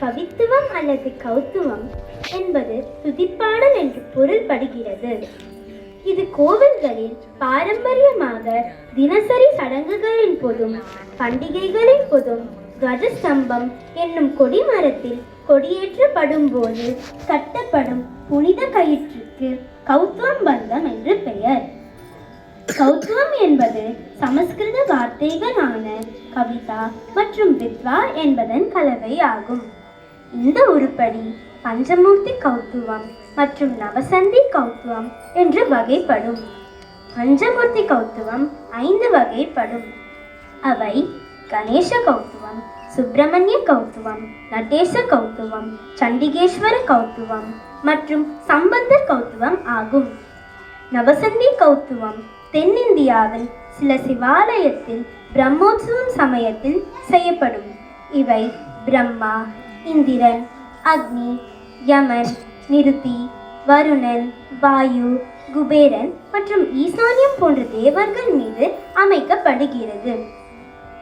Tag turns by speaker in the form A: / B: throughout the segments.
A: கவித்துவம் அல்லது கௌத்துவம் என்பது துதிப்பாடல் என்று பொருள்படுகிறது. இது கோவில்களில் பாரம்பரியமாக தினசரி சடங்குகளின் போதும் பண்டிகைகளின் போதும் துவஜஸ்தம்பம் என்னும் கொடிமரத்தில் கொடியேற்றப்படும் போது கட்டப்படும் புனித கயிற்றுக்கு கௌத்துவம் பந்தம் என்று பெயர். கௌத்துவம் என்பது சமஸ்கிருத வார்த்தைகளான கவிதா மற்றும் வித்வா என்பதன் கலவை ஆகும். இந்த உருப்படி பஞ்சமூர்த்தி கௌத்துவம் மற்றும் நவசந்தி கௌத்துவம் என்று வகைப்படும். பஞ்சமூர்த்தி கௌத்துவம் 5 வகைப்படும். அவை கணேச கௌத்துவம், சுப்பிரமணிய கௌத்துவம், நடேச கௌத்துவம், சண்டிகேஸ்வர கௌத்துவம் மற்றும் சம்பந்தர் கௌத்துவம் ஆகும். நவசந்தி கௌத்துவம் தென்னிந்தியாவில் சில சிவாலயத்தில் பிரம்மோற்சவம் சமயத்தில் செய்யப்படும். இவை பிரம்மா, இந்திரன், அக்னி, யமன், நிருதி, வருணன், வாயு, குபேரன் மற்றும் ஈசான்யம் போன்ற தேவர்கள் மீது அமைக்கப்படுகிறது.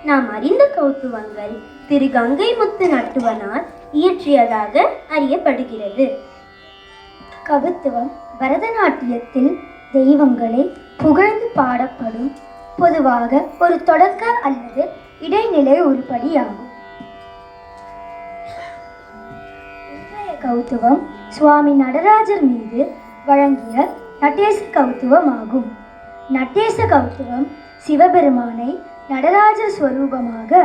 A: நாம் அறிந்த கௌத்துவங்கள் திரு கங்கைமுத்து நட்டுவனார் இயற்றியதாக அறியப்படுகிறது. கவித்துவம் பரதநாட்டியத்தில் தெய்வங்களை புகழ்ந்து பாடப்படும் பொதுவாக ஒரு தொடக்க அல்லது இடைநிலை உருப்படியாகும். கௌத்துவம் சுவாமி நடராஜர் மீது வழங்கிய நடேச கௌத்துவம் ஆகும். நடேச கௌத்துவம் சிவபெருமானை நடராஜர் ஸ்வரூபமாக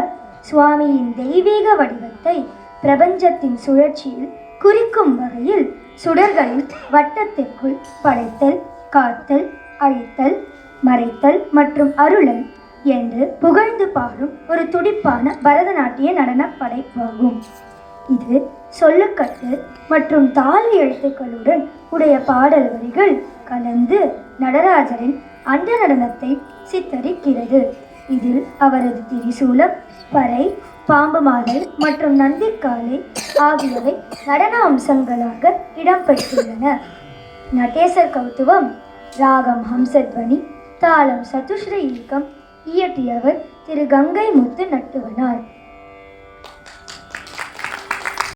A: சுவாமியின் தெய்வீக வடிவத்தை பிரபஞ்சத்தின் சுழற்சியில் குறிக்கும் வகையில் சுடர்களின் வட்டத்திற்குள் படைத்தல், காத்தல், அழித்தல், மறைத்தல் மற்றும் அருளல் என்று புகழ்ந்து பாடும் ஒரு துடிப்பான பரதநாட்டிய நடன படைப்பாகும். இது சொல்லுக்கட்டு மற்றும் தாள எழுத்துக்களுடன் உடைய பாடல் வரிகள் கலந்து நடராஜரின் அண்ட நடனத்தை சித்தரிக்கிறது. இதில் அவரது திரிசூலம், பறை, பாம்பு மாடல் மற்றும் நந்திக்காலை ஆகியவை நடன அம்சங்களாக இடம்பெற்றுள்ளன. நடேசர் கௌத்துவம் ராகம் ஹம்சத்வனி, தாளம் சதுஸ்ர ஈகம், இயற்றியவர் திரு கங்கைமுத்து நட்டுவனார்.